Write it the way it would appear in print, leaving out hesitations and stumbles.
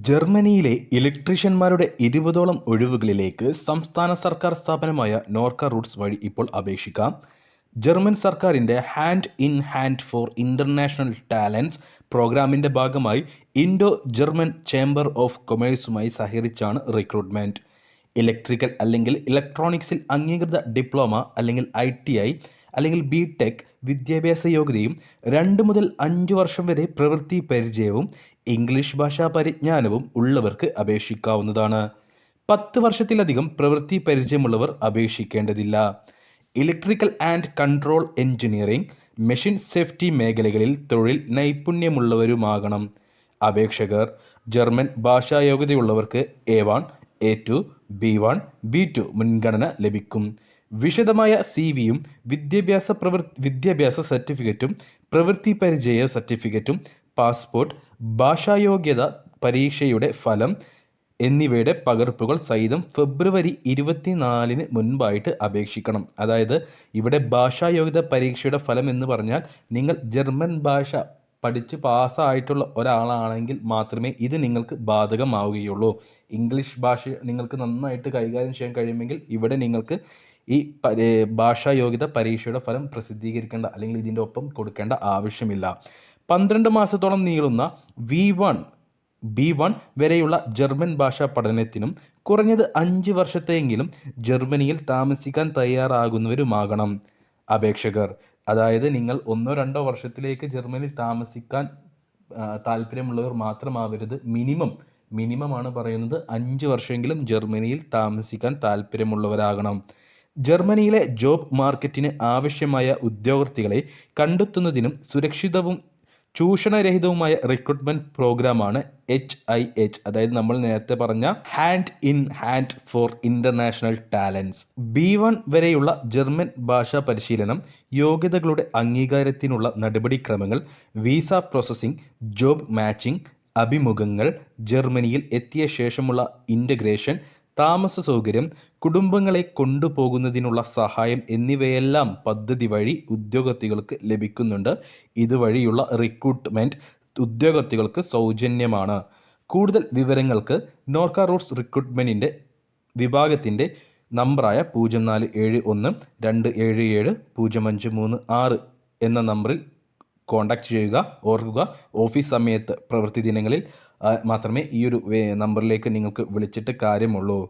ജർമ്മനിയിലെ ഇലക്ട്രീഷ്യന്മാരുടെ 20ഓളം ഒഴിവുകളിലേക്ക് സംസ്ഥാന സർക്കാർ സ്ഥാപനമായ നോർക്ക റൂട്ട്സ് വഴി ഇപ്പോൾ അപേക്ഷിക്കാം. ജർമ്മൻ സർക്കാരിൻ്റെ hand in hand four international talents പ്രോഗ്രാമിൻ്റെ ഭാഗമായി ഇൻഡോ ജർമ്മൻ ചേംബർ ഓഫ് കൊമേഴ്സുമായി സഹകരിച്ചാണ് റിക്രൂട്ട്മെൻറ്റ്. ഇലക്ട്രിക്കൽ അല്ലെങ്കിൽ ഇലക്ട്രോണിക്സിൽ അംഗീകൃത ഡിപ്ലോമ അല്ലെങ്കിൽ ITI അല്ലെങ്കിൽ BTech വിദ്യാഭ്യാസ യോഗ്യതയും 2 മുതൽ 5 വർഷം വരെ പ്രവൃത്തി പരിചയവും ഇംഗ്ലീഷ് ഭാഷാ പരിജ്ഞാനവും ഉള്ളവർക്ക് അപേക്ഷിക്കാവുന്നതാണ്. 10 വർഷത്തിലധികം പ്രവൃത്തി പരിചയമുള്ളവർ അപേക്ഷിക്കേണ്ടതില്ല. Electrical and control engineering, machine safety മേഖലകളിൽ തൊഴിൽ നൈപുണ്യമുള്ളവരുമാകണം. അപേക്ഷകർ German ഭാഷായോഗ്യതയുള്ളവർക്ക് A1, A2, B1, B2 മുൻഗണന ലഭിക്കും. വിശദമായ CV-യും വിദ്യാഭ്യാസ സർട്ടിഫിക്കറ്റും പ്രവൃത്തി പരിചയ സർട്ടിഫിക്കറ്റും പാസ്പോർട്ട്, ഭാഷായോഗ്യത പരീക്ഷയുടെ ഫലം എന്നിവയുടെ പകർപ്പുകൾ സഹിതം ഫെബ്രുവരി 24 മുൻപായിട്ട് അപേക്ഷിക്കണം. അതായത് ഇവിടെ ഭാഷായോഗ്യത പരീക്ഷയുടെ ഫലം എന്ന് പറഞ്ഞാൽ നിങ്ങൾ ജർമ്മൻ ഭാഷ പഠിച്ച് പാസ്സായിട്ടുള്ള ഒരാളാണെങ്കിൽ മാത്രമേ ഇത് നിങ്ങൾക്ക് ബാധകമാവുകയുള്ളൂ. ഇംഗ്ലീഷ് ഭാഷ നിങ്ങൾക്ക് നന്നായിട്ട് കൈകാര്യം ചെയ്യാൻ കഴിയുമെങ്കിൽ ഇവിടെ നിങ്ങൾക്ക് ഈ ഭാഷായോഗ്യത പരീക്ഷയുടെ ഫലം പ്രസിദ്ധീകരിക്കേണ്ട അല്ലെങ്കിൽ ഇതിൻ്റെ ഒപ്പം കൊടുക്കേണ്ട ആവശ്യമില്ല. 12 മാസത്തോളം നീളുന്ന V1, B1 വരെയുള്ള ജർമ്മൻ ഭാഷാ പഠനത്തിനും കുറഞ്ഞത് 5 വർഷത്തെയെങ്കിലും ജർമ്മനിയിൽ താമസിക്കാൻ തയ്യാറാകുന്നവരുമാകണം അപേക്ഷകർ. അതായത് നിങ്ങൾ 1-2 വർഷത്തിലേക്ക് ജർമ്മനിയിൽ താമസിക്കാൻ താല്പര്യമുള്ളവർ മാത്രമാവരുത്. മിനിമമാണ് പറയുന്നത്. 5 വർഷമെങ്കിലും ജർമ്മനിയിൽ താമസിക്കാൻ താല്പര്യമുള്ളവരാകണം. ജർമ്മനിയിലെ ജോബ് മാർക്കറ്റിന് ആവശ്യമായ ഉദ്യോഗാർത്ഥികളെ കണ്ടെത്തുന്നതിനും സുരക്ഷിതവും ചൂഷണരഹിതവുമായ റിക്രൂട്ട്മെൻറ്റ് പ്രോഗ്രാമാണ് HIH. അതായത് നമ്മൾ നേരത്തെ പറഞ്ഞ hand in hand four international talents. B1 വരെയുള്ള ജർമ്മൻ ഭാഷാ പരിശീലനം, യോഗ്യതകളുടെ അംഗീകാരത്തിനുള്ള നടപടിക്രമങ്ങൾ, വിസ പ്രോസസ്സിംഗ്, ജോബ് മാച്ചിംഗ്, അഭിമുഖങ്ങൾ, ജർമ്മനിയിൽ എത്തിയ ശേഷമുള്ള ഇൻ്റഗ്രേഷൻ, താമസ സൗകര്യം, കുടുംബങ്ങളെ കൊണ്ടുപോകുന്നതിനുള്ള സഹായം എന്നിവയെല്ലാം പദ്ധതി വഴി ഉദ്യോഗാർത്ഥികൾക്ക് ലഭിക്കുന്നുണ്ട്. ഇതുവഴിയുള്ള റിക്രൂട്ട്മെൻറ്റ് ഉദ്യോഗാർത്ഥികൾക്ക് സൗജന്യമാണ്. കൂടുതൽ വിവരങ്ങൾക്ക് നോർക്ക റൂട്ട്സ് റിക്രൂട്ട്മെൻറ്റിൻ്റെ വിഭാഗത്തിൻ്റെ നമ്പറായ 0471 277 0536 എന്ന നമ്പറിൽ കോൺടാക്റ്റ് ചെയ്യുക. ഓർക്കുക, ഓഫീസ് സമയത്ത് പ്രവൃത്തി ദിനങ്ങളിൽ മാത്രമേ ഈ ഒരു നമ്പറിലേക്ക് നിങ്ങൾക്ക് വിളിച്ചിട്ട് കാര്യമുള്ളൂ.